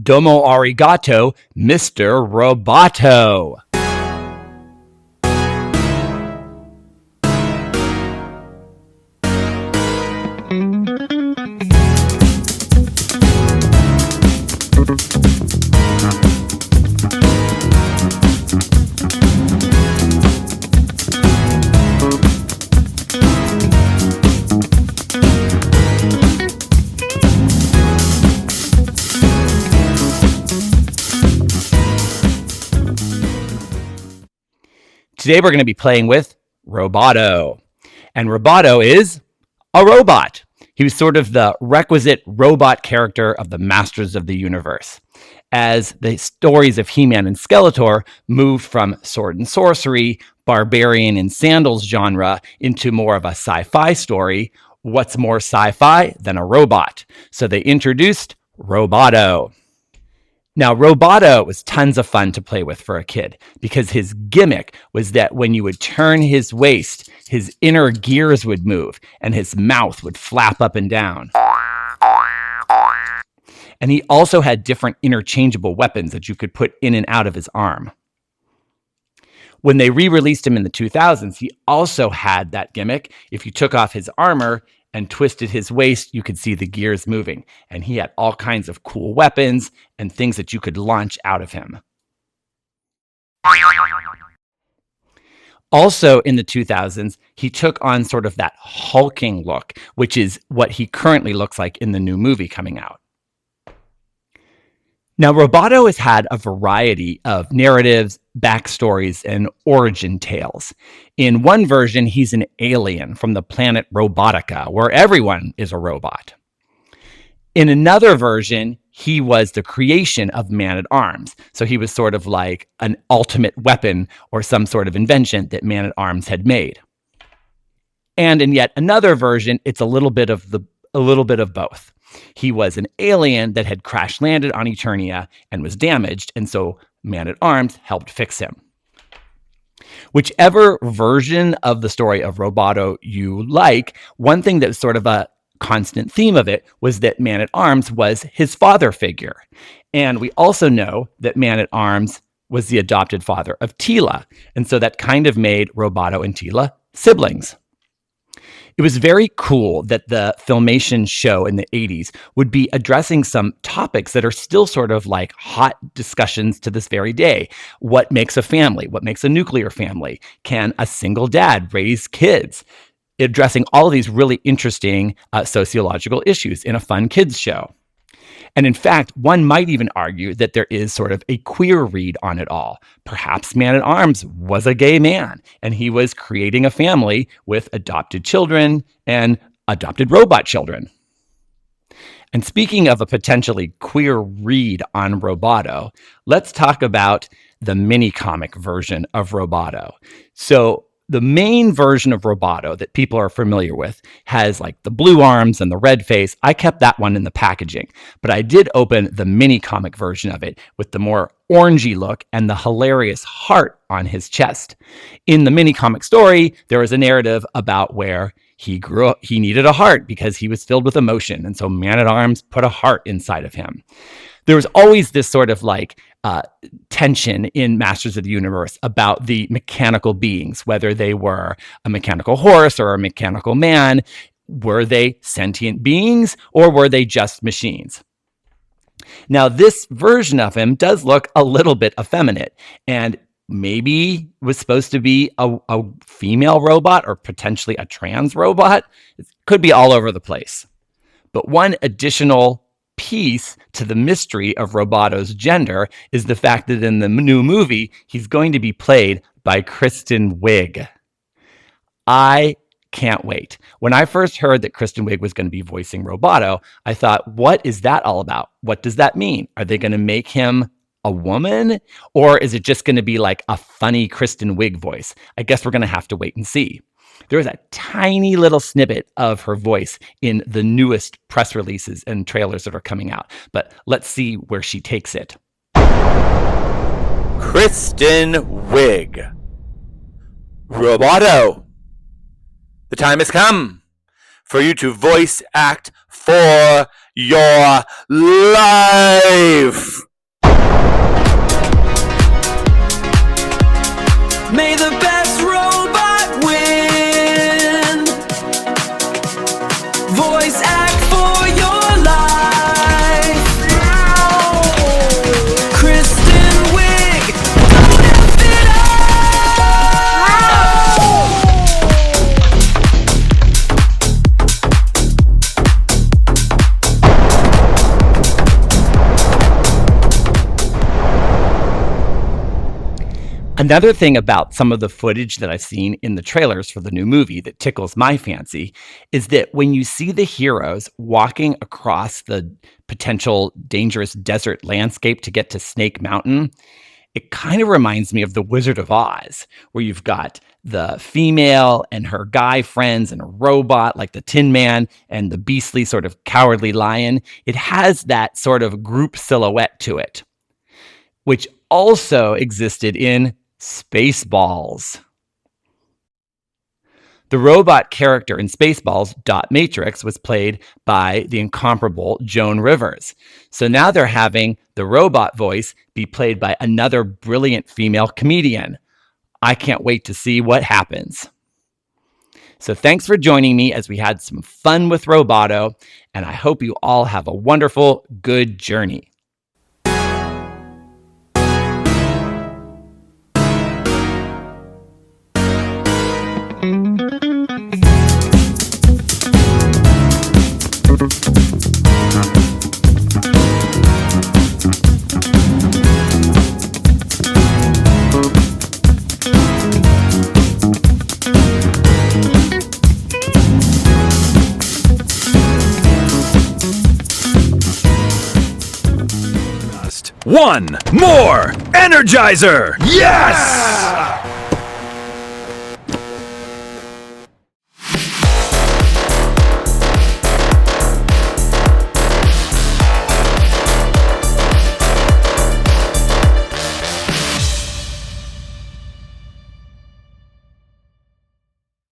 Domo arigato, Mr. Roboto. Today we're going to be playing with Roboto. And Roboto is a robot. He was sort of the requisite robot character of the Masters of the Universe. As the stories of He-Man and Skeletor moved from sword and sorcery, barbarian and sandals genre into more of a sci-fi story, what's more sci-fi than a robot? So they introduced Roboto. Now, Roboto was tons of fun to play with for a kid because his gimmick was that when you would turn his waist, his inner gears would move and his mouth would flap up and down. And he also had different interchangeable weapons that you could put in and out of his arm. When they re-released him in the 2000s, he also had that gimmick. If you took off his armor and twisted his waist, you could see the gears moving. And he had all kinds of cool weapons and things that you could launch out of him. Also in the 2000s, he took on sort of that hulking look, which is what he currently looks like in the new movie coming out. Now, Roboto has had a variety of narratives, backstories, and origin tales. In one version, he's an alien from the planet Robotica, where everyone is a robot. In another version, he was the creation of Man-at-Arms. So he was sort of like an ultimate weapon or some sort of invention that Man-at-Arms had made. And in yet another version, it's a little bit of both. He was an alien that had crash landed on Eternia and was damaged, and so Man-at-Arms helped fix him. Whichever version of the story of Roboto you like, one thing that was sort of a constant theme of it was that Man-at-Arms was his father figure. And we also know that Man-at-Arms was the adopted father of Teela, and so that kind of made Roboto and Teela siblings. It was very cool that the Filmation show in the 80s would be addressing some topics that are still sort of like hot discussions to this very day. What makes a family? What makes a nuclear family? Can a single dad raise kids? Addressing all of these really interesting sociological issues in a fun kids show. And in fact, one might even argue that there is sort of a queer read on it all. Perhaps Man-at-Arms was a gay man, and he was creating a family with adopted children and adopted robot children. And speaking of a potentially queer read on Roboto, let's talk about the mini-comic version of Roboto. So the main version of Roboto that people are familiar with has like the blue arms and the red face. I kept that one in the packaging, but I did open the mini comic version of it with the more orangey look and the hilarious heart on his chest. In the mini comic story, there was a narrative about where he grew up, he needed a heart because he was filled with emotion. And so Man-at-Arms put a heart inside of him. There was always this sort of like tension in Masters of the Universe about the mechanical beings, whether they were a mechanical horse or a mechanical man. Were they sentient beings or were they just machines? Now, this version of him does look a little bit effeminate and maybe was supposed to be a female robot or potentially a trans robot. It could be all over the place. But one additional piece to the mystery of Roboto's gender is the fact that in the new movie, he's going to be played by Kristen Wiig. I can't wait. When I first heard that Kristen Wiig was going to be voicing Roboto, I thought, what is that all about? What does that mean? Are they going to make him a woman? Or is it just going to be like a funny Kristen Wiig voice? I guess we're going to have to wait and see. There's a tiny little snippet of her voice in the newest press releases and trailers that are coming out. But let's see where she takes it. Kristen Wiig. Roboto. The time has come for you to voice act for your life. May the best robot win. Voice act for your life. Kristen Wiig, don't F it Another thing about some of the footage that I've seen in the trailers for the new movie that tickles my fancy is that when you see the heroes walking across the potential dangerous desert landscape to get to Snake Mountain, it kind of reminds me of The Wizard of Oz, where you've got the female and her guy friends and a robot like the Tin Man and the beastly sort of cowardly lion. It has that sort of group silhouette to it, which also existed in Spaceballs. The robot character in Spaceballs, Dot Matrix, was played by the incomparable Joan Rivers. So now they're having the robot voice be played by another brilliant female comedian. I can't wait to see what happens. So thanks for joining me as we had some fun with Roboto, and I hope you all have a wonderful, good journey. One more Energizer! Yes!